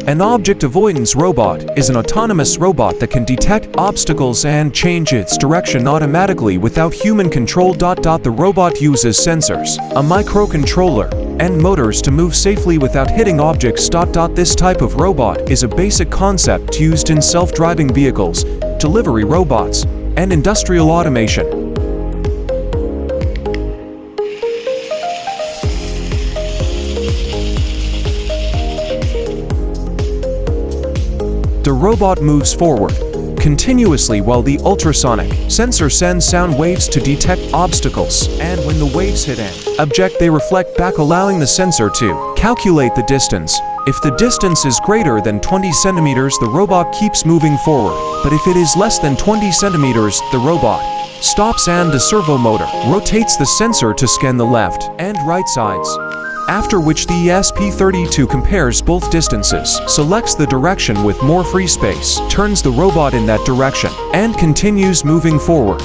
An object avoidance robot is an autonomous robot that can detect obstacles and change its direction automatically without human control. The robot uses sensors, a microcontroller, and motors to move safely without hitting objects. This type of robot is a basic concept used in self-driving vehicles, delivery robots, and industrial automation. The robot moves forward continuously while the ultrasonic sensor sends sound waves to detect obstacles, and when the waves hit an object they reflect back, allowing the sensor to calculate the distance. If the distance is greater than 20 centimeters, the robot keeps moving forward, but if it is less than 20 centimeters, the robot stops and the servo motor rotates the sensor to scan the left and right sides. After which the ESP32 compares both distances, selects the direction with more free space, turns the robot in that direction, and continues moving forward.